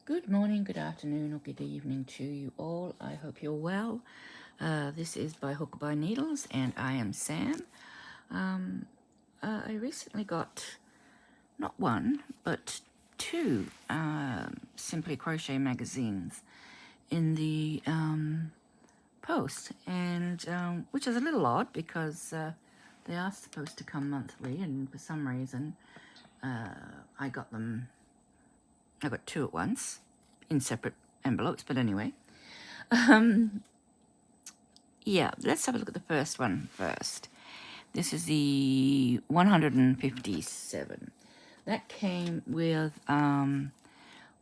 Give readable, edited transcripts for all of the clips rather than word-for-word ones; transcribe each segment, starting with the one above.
Good morning, good afternoon, or good evening to you all. I hope you're well. This is By Hook or By Needles, and I am Sam. I recently got not one, but two Simply Crochet magazines in the post, and which is a little odd because they are supposed to come monthly, and for some reason I got two at once in separate envelopes, but anyway. Yeah, let's have a look at the first one first. This is the 157. That came with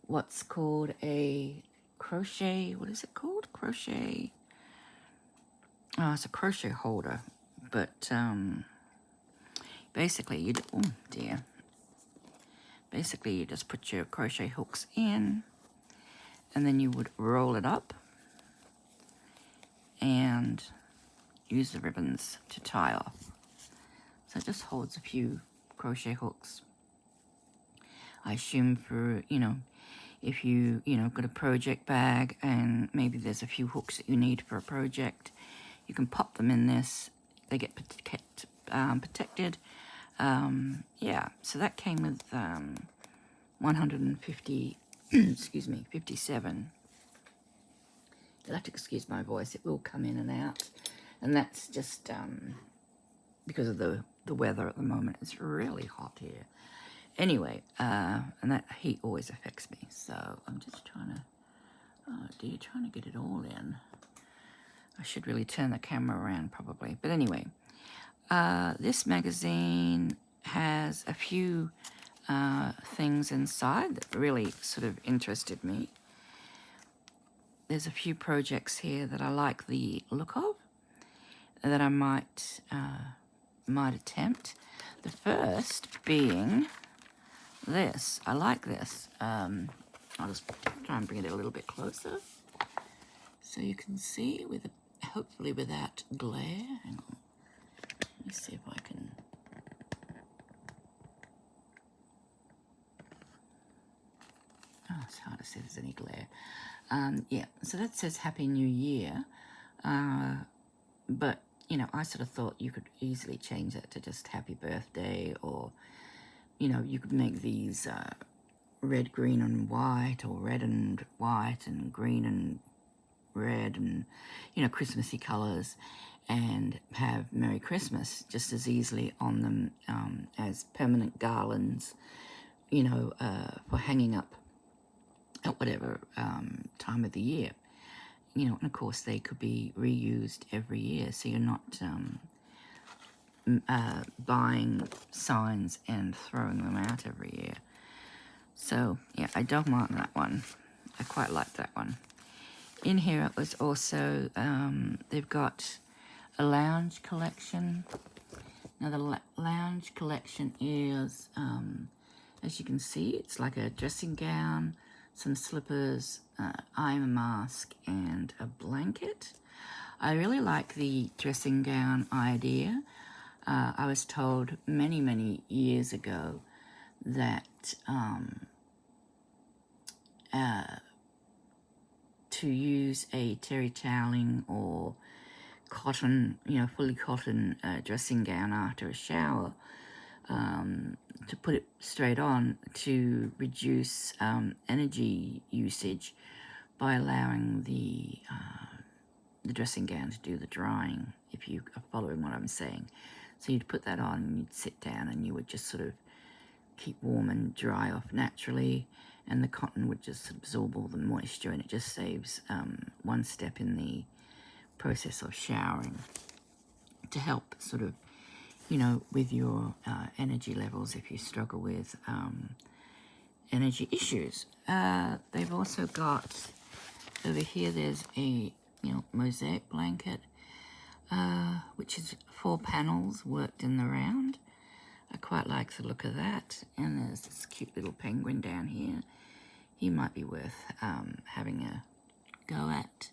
what's called a crochet, what is it called? Crochet. Oh, it's a crochet holder, but basically oh dear. Basically you just put your crochet hooks in, and then you would roll it up and use the ribbons to tie off. So it just holds a few crochet hooks. I assume for, if you, got a project bag and maybe there's a few hooks that you need for a project, you can pop them in this. They get protected. Yeah, so that came with 150, excuse me, 57. You'll have to excuse my voice. It will come in and out. And that's just because of the weather at the moment. It's really hot here. Anyway, and that heat always affects me. So I'm just trying to get it all in. I should really turn the camera around probably. But anyway, this magazine has a few things inside that really sort of interested me. There's a few projects here that I like the look of, that I might attempt. The first being this. I like this. I'll just try and bring it a little bit closer so you can see hopefully without glare. Hang on. Let me see if I can. Oh, it's hard to see if there's any glare. Yeah, so that says Happy New Year. But, I sort of thought you could easily change that to just Happy Birthday, or, you could make these red, green, and white, or red and white, and green and red, and, Christmassy colours, and have Merry Christmas just as easily on them as permanent garlands, for hanging up at whatever time of the year. And of course they could be reused every year, so you're not buying signs and throwing them out every year. So yeah, I don't mind that one. I quite like that one. In here it was also, they've got a lounge collection. Now the lounge collection is, as you can see, it's like a dressing gown, some slippers, eye mask, and a blanket. I really like the dressing gown idea. I was told many, many years ago that to use a terry toweling or cotton, fully cotton dressing gown after a shower, to put it straight on to reduce energy usage by allowing the dressing gown to do the drying, if you are following what I'm saying. So you'd put that on and you'd sit down and you would just sort of keep warm and dry off naturally, and the cotton would just absorb all the moisture, and it just saves one step in the process of showering to help sort of, with your energy levels if you struggle with energy issues. They've also got, over here there's a, mosaic blanket, which is 4 panels worked in the round. I quite like the look of that. And there's this cute little penguin down here. He might be worth having a go at.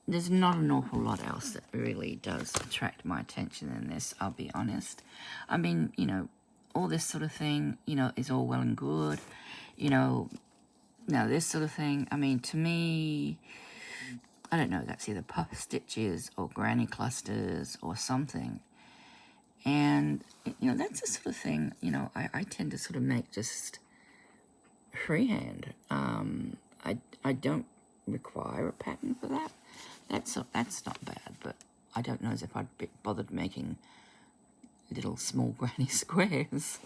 There's not an awful lot else that really does attract my attention in this, I'll be honest. I mean, all this sort of thing, is all well and good. Now this sort of thing, I mean, to me, I don't know, that's either puff stitches or granny clusters or something. And, you know, that's the sort of thing, you know, I tend to sort of make just freehand. I don't require a pattern for that. That's not bad, but I don't know as if I'd be bothered making little small granny squares.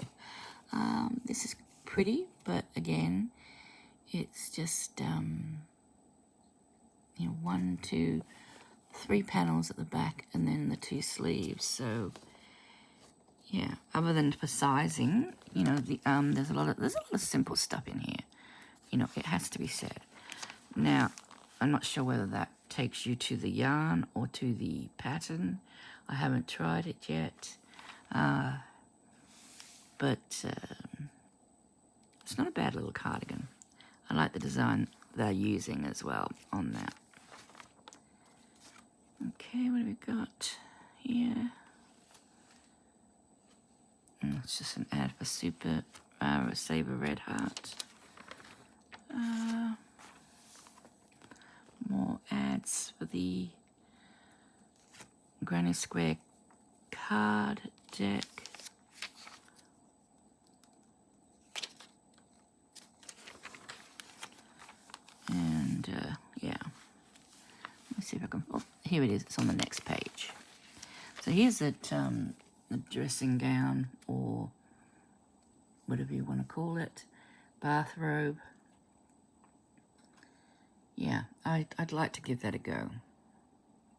This is pretty, but again, it's just, you know, 1, 2, 3 panels at the back and then the 2 sleeves. So yeah, other than for sizing, you know, there's a lot of simple stuff in here. You know, it has to be said. Now, I'm not sure whether that takes you to the yarn or to the pattern. I haven't tried it yet. But it's not a bad little cardigan. I like the design they're using as well on that. Okay, what have we got here? It's just an ad for Super Saber Red Heart. More ads for the Granny Square card deck. And yeah, let's see if I can, oh, here it is, it's on the next page. So here's it, the dressing gown, or whatever you want to call it, bathrobe. Yeah, I'd like to give that a go,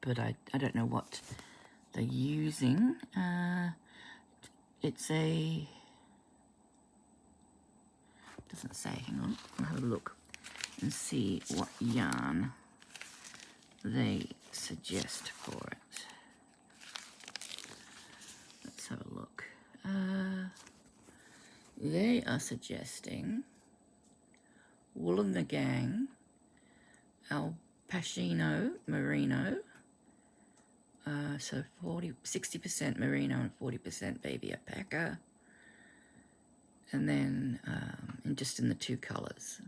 but I don't know what they're using. It's a, doesn't say, hang on, I'll have a look and see what yarn they suggest for it. Let's have a look. They are suggesting Wool and the Gang, Alpacino Merino, so 60% merino and 40% baby alpaca, and then and just in the 2 colors.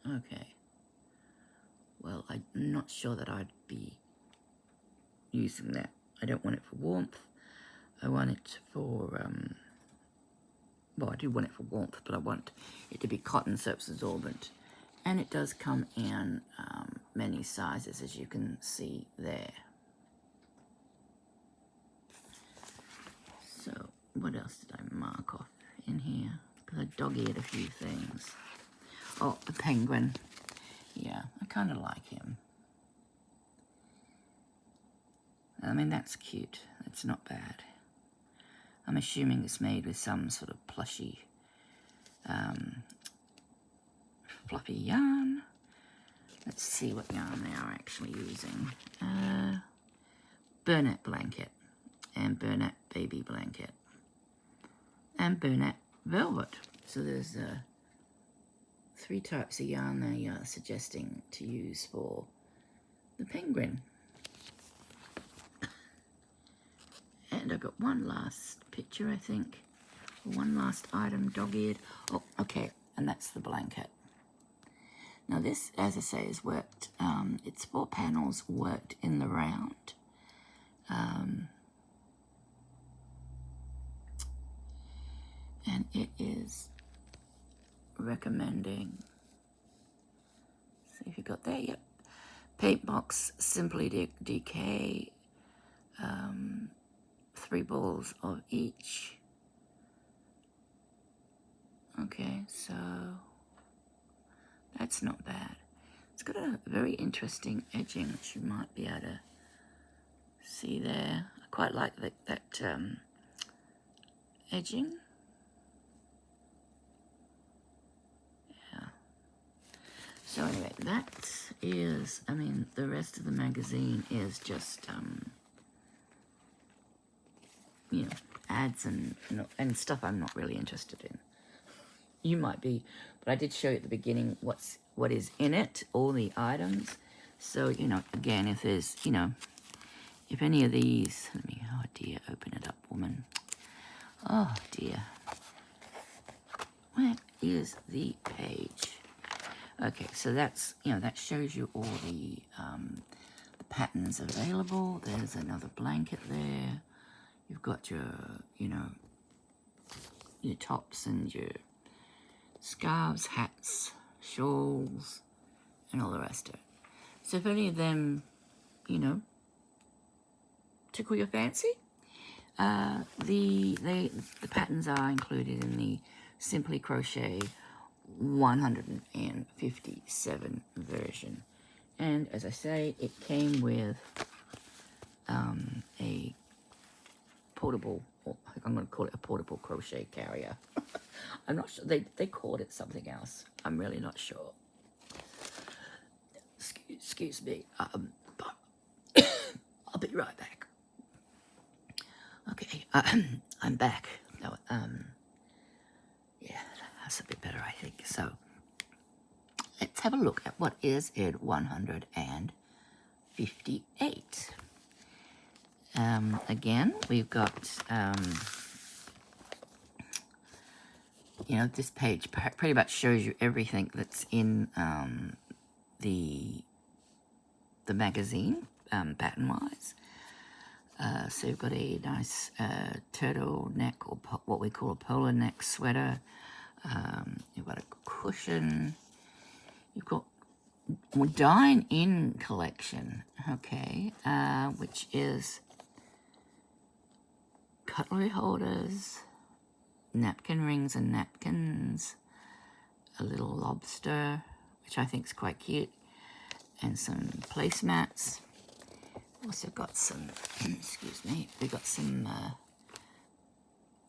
Okay. Well, I'm not sure that I'd be using that. I don't want it for warmth. I want it for, well, I do want it for warmth, but I want it to be cotton so it's absorbent. And it does come in many sizes, as you can see there. So, what else did I mark off in here? Because I dog-eared a few things. Oh, the penguin. Yeah, I kind of like him. I mean, that's cute. It's not bad. I'm assuming it's made with some sort of plushy, fluffy yarn. Let's see what yarn they are actually using. Burnette blanket, and Burnette baby blanket, and Burnette velvet. So there's 3 types of yarn they are suggesting to use for the penguin. And I've got one last picture, I think. One last item, dog-eared. Oh, okay, and that's the blanket. Now this, as I say, is worked, it's 4 panels worked in the round. And it is recommending, see if you got there, yep. Paint box, Simply Decay, 3 balls of each. Okay, so that's not bad. It's got a very interesting edging, which you might be able to see there. I quite like that edging. Yeah. So anyway, that is, I mean, the rest of the magazine is just, you know, ads and, you know, and stuff I'm not really interested in. You might be, but I did show you at the beginning what is in it, all the items. So, you know, again, if there's, you know, if any of these, let me, oh dear, open it up, woman. Oh dear. Where is the page? Okay, so that's, that shows you all the patterns available. There's another blanket there. You've got your, your tops and your scarves, hats, shawls, and all the rest of it. So if any of them, tickle your fancy, the patterns are included in the Simply Crochet 157 version. And as I say, it came with a portable, or I'm going to call it a portable crochet carrier. I'm not sure, they called it something else. I'm really not sure. Excuse me, but I'll be right back. Okay, I'm back. No, yeah, that's a bit better, I think. So let's have a look at what is in 158. Again, we've got, this page pretty much shows you everything that's in the magazine, pattern-wise. So you've got a nice turtleneck, or what we call a polar neck sweater. You've got a cushion. You've got dine-in collection, okay, which is cutlery holders, napkin rings and napkins, a little lobster, which I think is quite cute, and some placemats. Also got some, excuse me, we've got some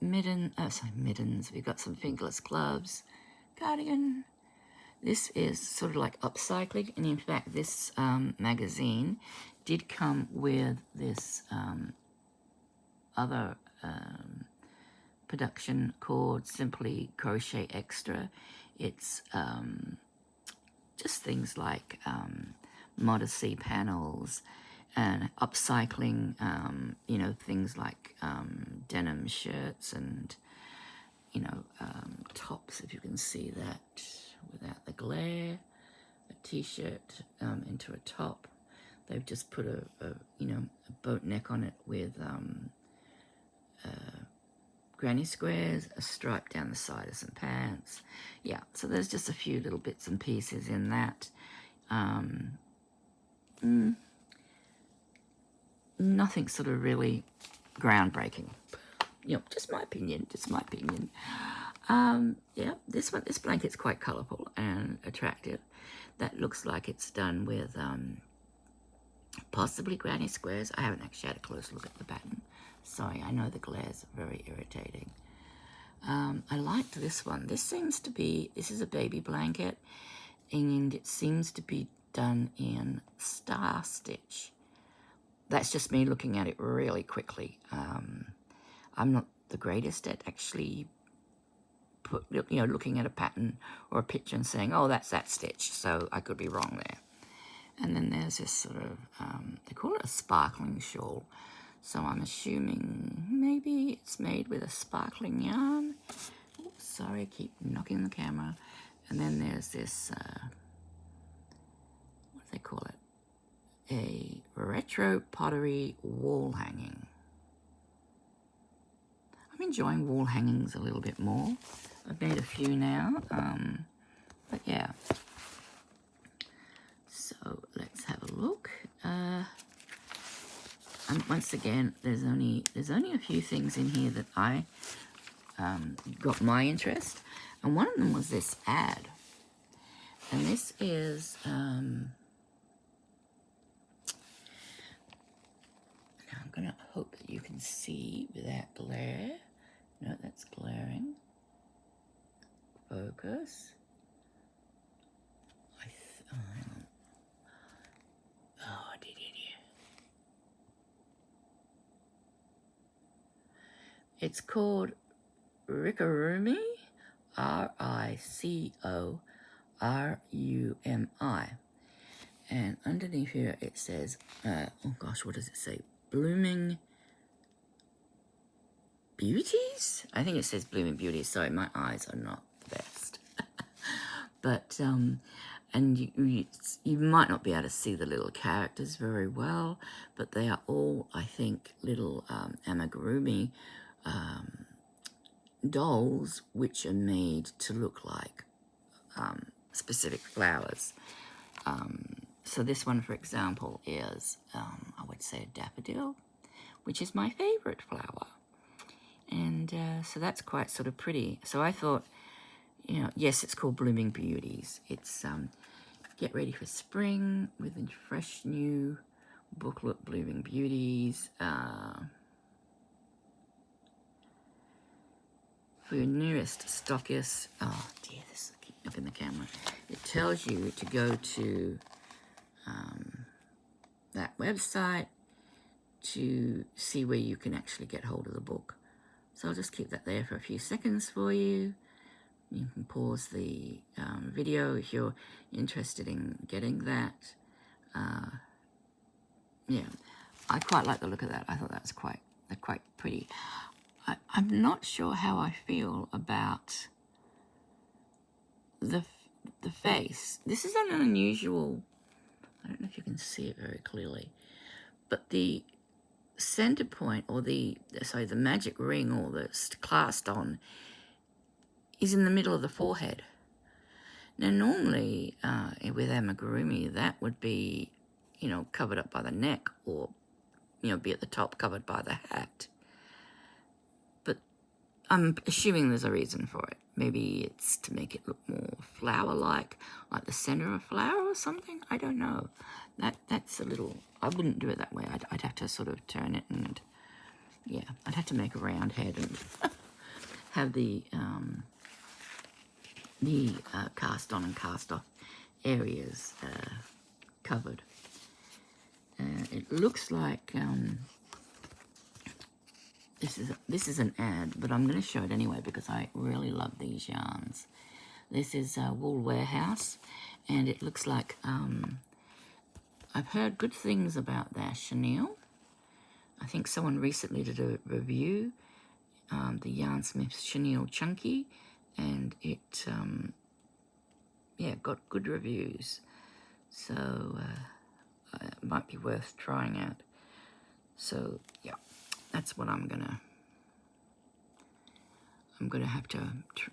mittens, we've got some fingerless gloves, cardigan. This is sort of like upcycling, and in fact this magazine did come with this other production called Simply Crochet Extra. It's just things like modesty panels and upcycling, things like denim shirts and, tops, if you can see that without the glare, a t-shirt into a top. They've just put a boat neck on it with granny squares, a stripe down the side of some pants. Yeah, so there's just a few little bits and pieces in that. Nothing sort of really groundbreaking. Just my opinion, yeah, this blanket's quite colourful and attractive. That looks like it's done with possibly granny squares. I haven't actually had a close look at the pattern. Sorry, I know the glare's very irritating. I liked this one. This is a baby blanket, and it seems to be done in star stitch. That's just me looking at it really quickly. I'm not the greatest at actually looking at a pattern or a picture and saying, oh, that's that stitch, so I could be wrong there. And then there's this sort of, they call it a sparkling shawl. So I'm assuming maybe it's made with a sparkling yarn. Oh, sorry, I keep knocking the camera. And then there's this, what do they call it? A retro pottery wall hanging. I'm enjoying wall hangings a little bit more. I've made a few now, but yeah. So let's have a look. And once again, there's only a few things in here that I got my interest, and one of them was this ad. And this is now I'm gonna hope that you can see without glare. No, that's glaring. Focus. Oh, hang on. Oh, I did it here. It's called Ricorumi, Ricorumi. And underneath here it says, oh gosh, what does it say? Blooming Beauties? I think it says Blooming Beauties. Sorry, my eyes are not the best. But and you might not be able to see the little characters very well, but they are all, I think, little amigurumi dolls which are made to look like specific flowers. So this one, for example, is, I would say, a daffodil, which is my favorite flower. And so that's quite sort of pretty. So I thought, you know, yes, it's called Blooming Beauties. It's Get Ready for Spring with a fresh new booklet, Blooming Beauties. For your nearest stockist, oh dear, this keep up in the camera. It tells you to go to that website to see where you can actually get hold of the book. So I'll just keep that there for a few seconds for you. You can pause the video if you're interested in getting that. Yeah, I quite like the look of that. I thought that was quite pretty. I'm not sure how I feel about the face. This is an unusual, I don't know if you can see it very clearly, but the center point, or the magic ring, or the clasp on, is in the middle of the forehead. Now normally with amigurumi that would be, you know, covered up by the neck, or, you know, be at the top covered by the hat. But I'm assuming there's a reason for it. Maybe it's to make it look more flower-like the center of a flower or something. I don't know. That's a little, I wouldn't do it that way. I'd have to sort of turn it, and yeah, I'd have to make a round head and have the cast on and cast off areas covered. It looks like this is an ad, but I'm going to show it anyway because I really love these yarns. This is Wool Warehouse, and it looks like I've heard good things about their chenille. I think someone recently did a review, the Yarnsmith's Chenille Chunky, and it yeah, got good reviews. So it might be worth trying out. So yeah, that's what I'm gonna have to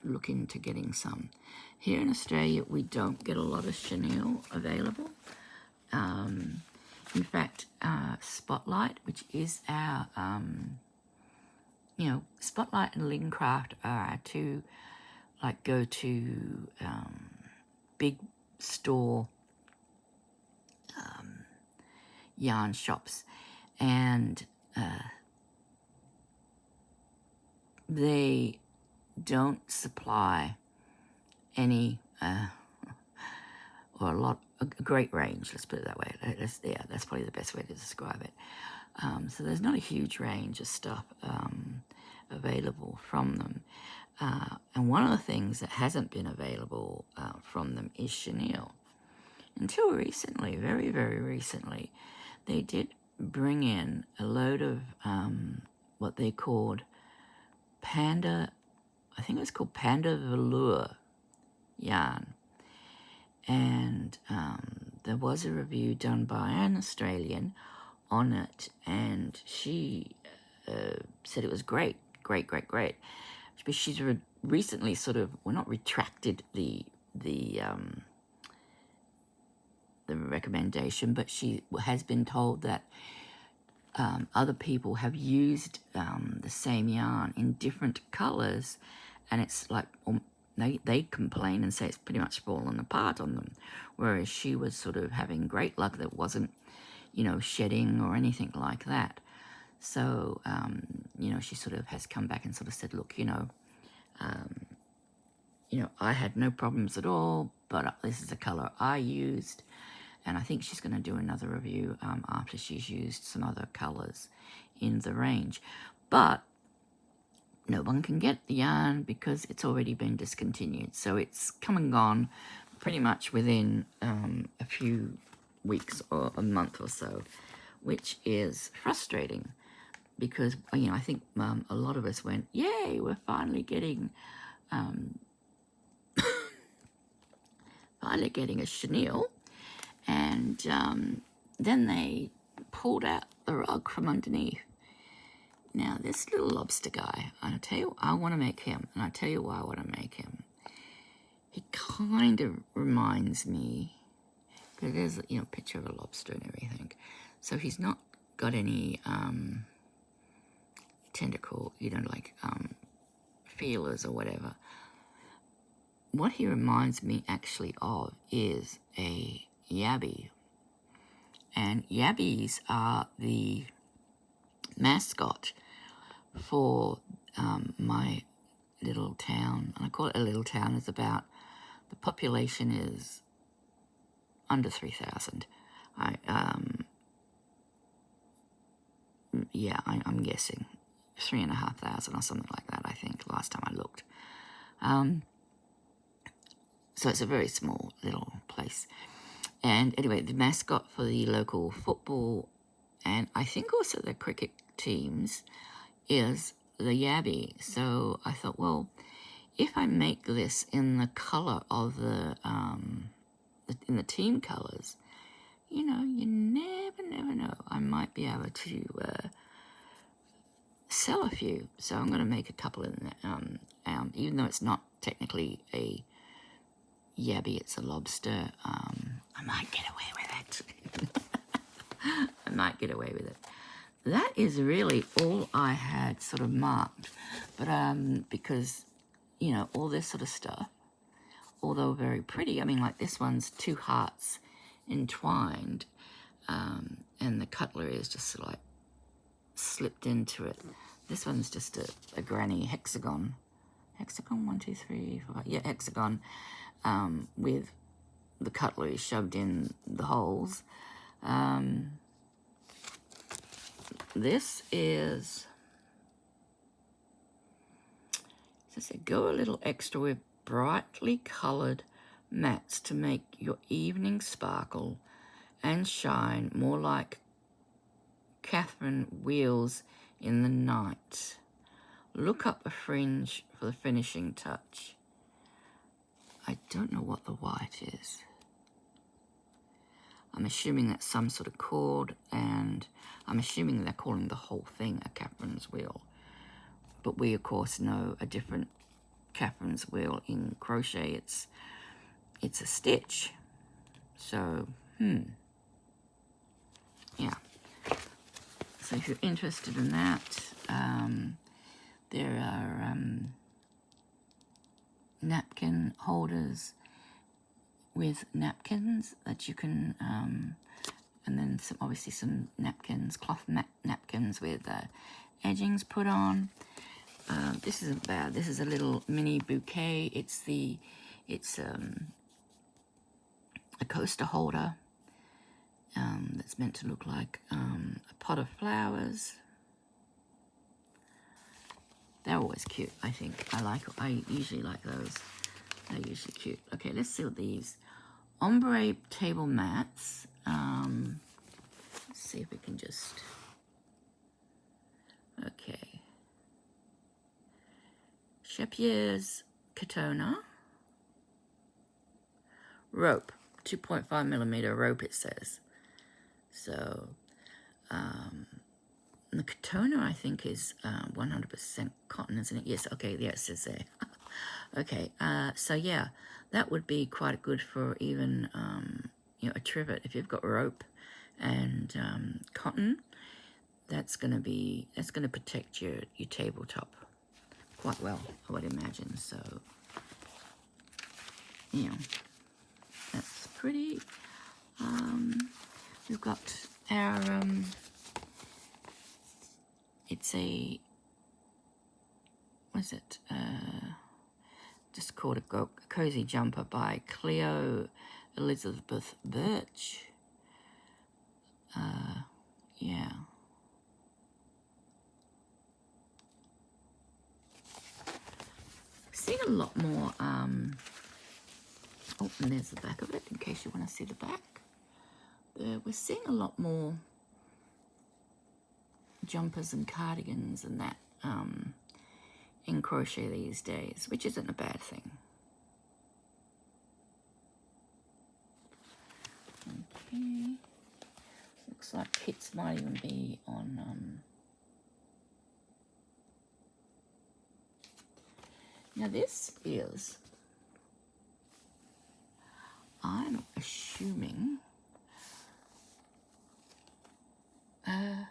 look into getting some. Here in Australia, we don't get a lot of chenille available. In fact, Spotlight, which is our, you know, Spotlight and Lincraft are our two, like, go-to big store yarn shops, and they don't supply any or a great range, let's put it that way. That's probably the best way to describe it. So there's not a huge range of stuff available from them. And one of the things that hasn't been available from them is chenille. Until recently, very, very recently, they did bring in a load of what they called Panda, I think it was called Panda Velour yarn. And there was a review done by an Australian on it, and she said it was great. But she's recently sort of, well, not retracted the recommendation, but she has been told that other people have used the same yarn in different colors, and it's like they complain and say it's pretty much fallen apart on them, whereas she was sort of having great luck that wasn't, you know, shedding or anything like that. So you know, she sort of has come back and sort of said, look, you know, I had no problems at all, but this is the color I used. And I think she's going to do another review after she's used some other colors in the range. But no one can get the yarn because it's already been discontinued. So it's come and gone pretty much within a few weeks or a month or so, which is frustrating because, you know, I think a lot of us went, yay, we're finally getting finally getting a chenille, and then they pulled out the rug from underneath. Now this little lobster guy, I'll tell you, I want to make him, and I'll tell you why I want to make him. He kind of reminds me, because there's, you know, a picture of a lobster and everything, so he's not got any tentacle, you know, like feelers or whatever. What he reminds me actually of is a yabby, and yabbies are the mascot for my little town. And I call it a little town. It's about, the population is under 3,000. I'm guessing 3,500 or something like that, I think, last time I looked. So it's a very small little place. And anyway, the mascot for the local football and I think also the cricket teams is the yabby. So I thought, well, if I make this in the color of in the team colors, you know, you never know. I might be able to sell a few. So I'm going to make a couple in that, even though it's not technically a yabby, it's a lobster. I might get away with it. I might get away with it. That is really all I had sort of marked. But because, you know, all this sort of stuff, although very pretty, I mean, like this one's two hearts entwined, and the cutlery is just like slipped into it. This one's just a granny hexagon. Hexagon, 1, 2, 3, 4, yeah, hexagon, with the cutlery shoved in the holes. This is, as I said, go a little extra with brightly coloured mats to make your evening sparkle and shine more like Catherine wheels in the night. Look up a fringe for the finishing touch. I don't know what the white is. I'm assuming that's some sort of cord, and I'm assuming they're calling the whole thing a Catherine's wheel. But we, of course, know a different Catherine's wheel in crochet. It's a stitch. So, yeah. So if you're interested in that, there are napkin holders with napkins that you can, and then obviously some napkins, cloth napkins with edgings put on. This isn't bad. This is a little mini bouquet. It's a coaster holder that's meant to look like a pot of flowers. They're always cute, I think. I usually like those. They're usually cute. Okay, let's see what these ombre table mats. Let's see if we can just. Okay. Chapier's Katona. Rope, 2.5 millimeter rope, it says. So, the Katona, I think, is 100% cotton, isn't it? Yes, okay, yeah, it says there. Okay, so yeah, that would be quite good for even, you know, a trivet. If you've got rope and cotton, that's going to protect your tabletop quite well, I would imagine. So, you know, that's pretty. We've got our, it's a, what is it? Just called a cozy jumper by Cleo Elizabeth Birch. Yeah. Seeing a lot more, oh, and there's the back of it, in case you want to see the back. We're seeing a lot more jumpers and cardigans and that in crochet these days, which isn't a bad thing. Okay. Looks like kits might even be on now this is, I'm assuming, a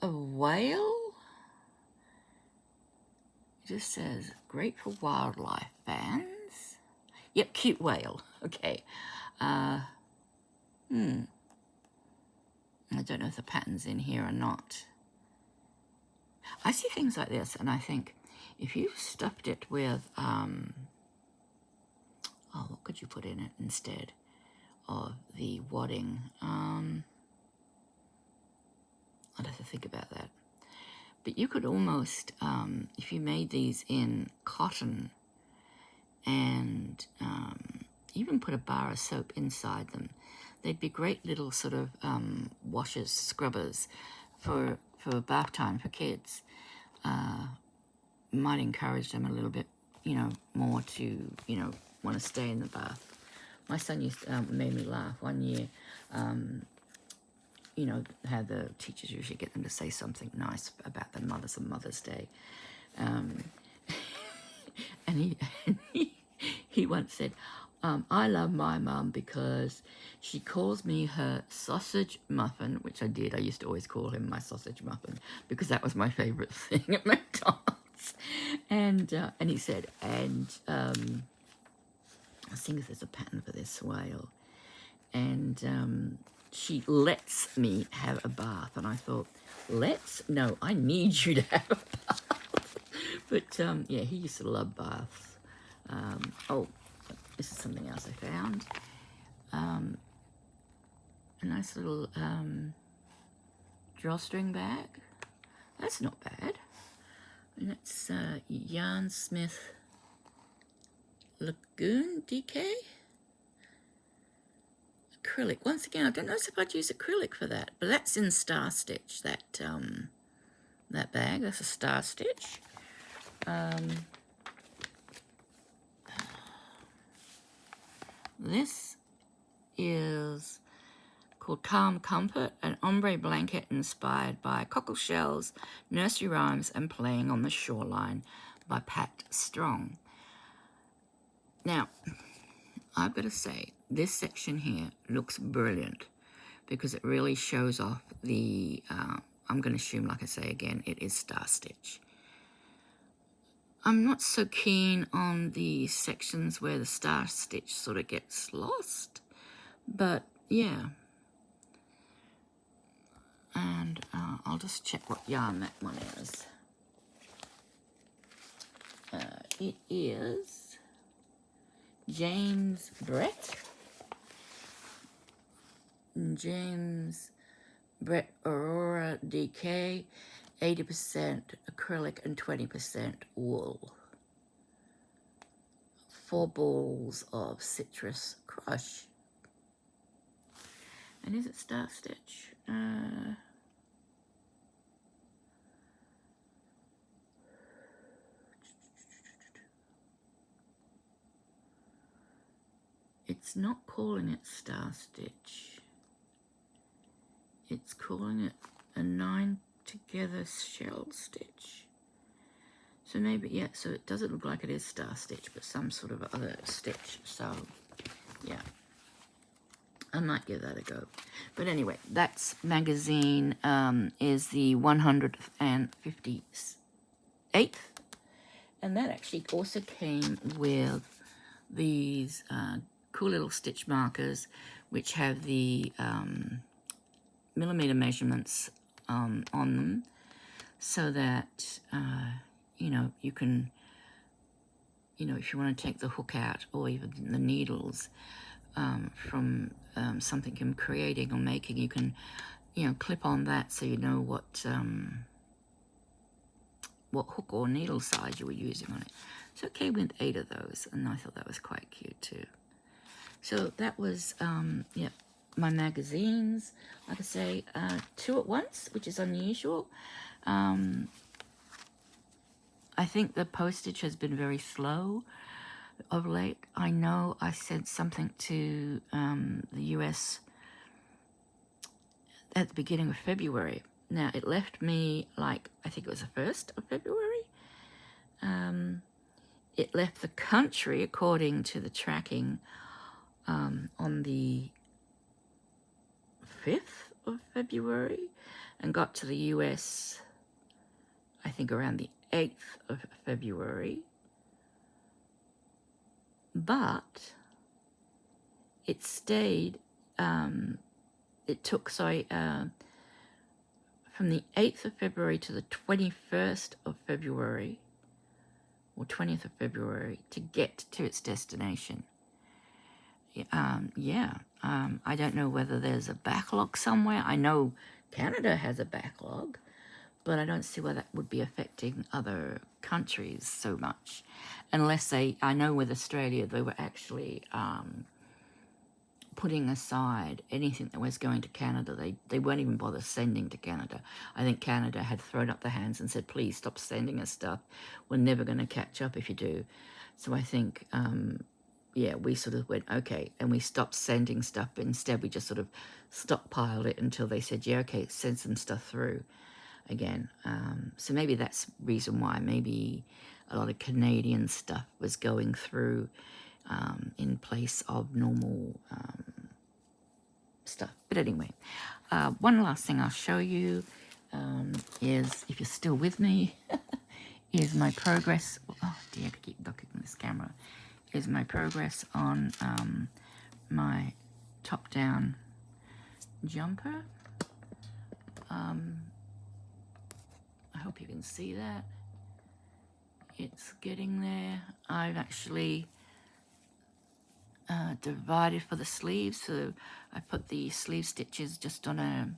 whale. It just says great for wildlife fans. Yep, cute whale. Okay. I don't know if the pattern's in here or not. I see things like this and I think if you stuffed it with, what could you put in it instead of the wadding? I'd have to think about that. But you could almost, if you made these in cotton and even put a bar of soap inside them, they'd be great little sort of washers, scrubbers for bath time for kids. Might encourage them a little bit, more to, want to stay in the bath. My son made me laugh one year. How the teachers usually get them to say something nice about their mothers on Mother's Day. And he once said, I love my mum because she calls me her sausage muffin, which I did. I used to always call him my sausage muffin because that was my favourite thing at McDonald's. And he said, I think there's a pattern for this whale. And she lets me have a bath. And I thought, no, I need you to have a bath. But yeah, he used to love baths. This is something else I found. A nice little drawstring bag. That's not bad. And it's Yarn Smith Lagoon DK. Acrylic. Once again, I don't know if I'd use acrylic for that, but that's in Star Stitch, that bag. That's a Star Stitch. This is called Calm Comfort, an ombre blanket inspired by cockle shells, nursery rhymes, and playing on the shoreline by Pat Strong. Now, I've got to say, this section here looks brilliant because it really shows off the, I'm going to assume, like I say again, it is Star Stitch. I'm not so keen on the sections where the Star Stitch sort of gets lost, but yeah. And I'll just check what yarn that one is. It is James Brett Aurora DK, 80% acrylic and 20% wool. 4 balls of citrus crush. And is it Star Stitch? It's not calling it Star Stitch. It's calling it a 9 together shell stitch. So maybe, yeah, so it doesn't look like it is Star Stitch, but some sort of other stitch. So, yeah. I might give that a go. But anyway, that's magazine is the 158th. And that actually also came with these cool little stitch markers, which have the millimeter measurements on them, so that, you can, if you want to take the hook out or even the needles from something you're creating or making, you can, clip on that so you know what hook or needle size you were using on it. So it came with 8 of those, and I thought that was quite cute too. So that was, my magazines. Like I say, 2 at once, which is unusual. I think the postage has been very slow of late. I know I sent something to the US at the beginning of February. Now, it left me like, I think it was the 1st of February. It left the country, according to the tracking, on the 5th of February and got to the US, I think, around the 8th of February. But it stayed, it took, from the 8th of February to the 21st of February, or 20th of February, to get to its destination. I don't know whether there's a backlog somewhere. I know Canada has a backlog, but I don't see why that would be affecting other countries so much. Unless I know with Australia, they were actually putting aside anything that was going to Canada. They won't even bother sending to Canada. I think Canada had thrown up their hands and said, please stop sending us stuff. We're never going to catch up if you do. So I think, we sort of went, okay, and we stopped sending stuff. But instead, we just sort of stockpiled it until they said, yeah, okay, send some stuff through again. So maybe that's the reason why. Maybe a lot of Canadian stuff was going through in place of normal stuff. But anyway, one last thing I'll show you is, if you're still with me, is my progress. Oh dear, I keep ducking this camera. Is my progress on my top-down jumper. I hope you can see that. It's getting there. I've actually divided for the sleeves, so I put the sleeve stitches just on a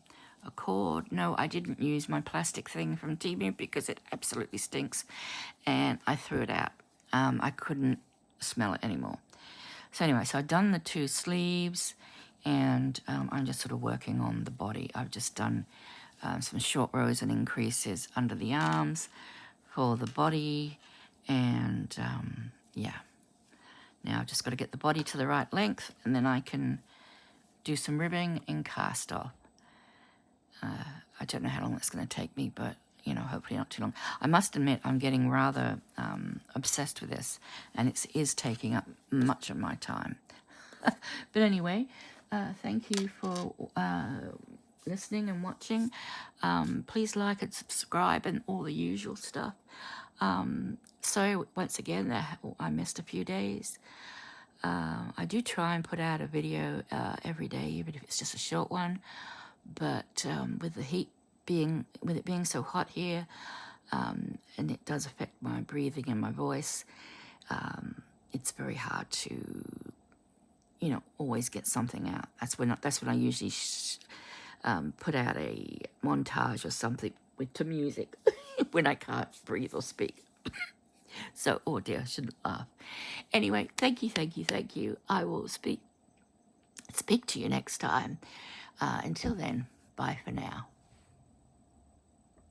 cord. No, I didn't use my plastic thing from Temu because it absolutely stinks, and I threw it out. I couldn't smell it anymore. So anyway, so I've done the 2 sleeves, and I'm just sort of working on the body. I've just done some short rows and increases under the arms for the body, and now I've just got to get the body to the right length, and then I can do some ribbing and cast off. I don't know how long it's going to take me, but, hopefully not too long. I must admit, I'm getting rather obsessed with this, and it is taking up much of my time. But anyway, thank you for listening and watching. Please like and subscribe and all the usual stuff. Sorry, once again, that I missed a few days. I do try and put out a video every day, even if it's just a short one. But with the heat with it being so hot here, and it does affect my breathing and my voice, it's very hard to, always get something out. That's when I usually put out a montage or something to music when I can't breathe or speak. So, oh dear, I shouldn't laugh. Anyway, thank you. I will speak to you next time. Until then, bye for now.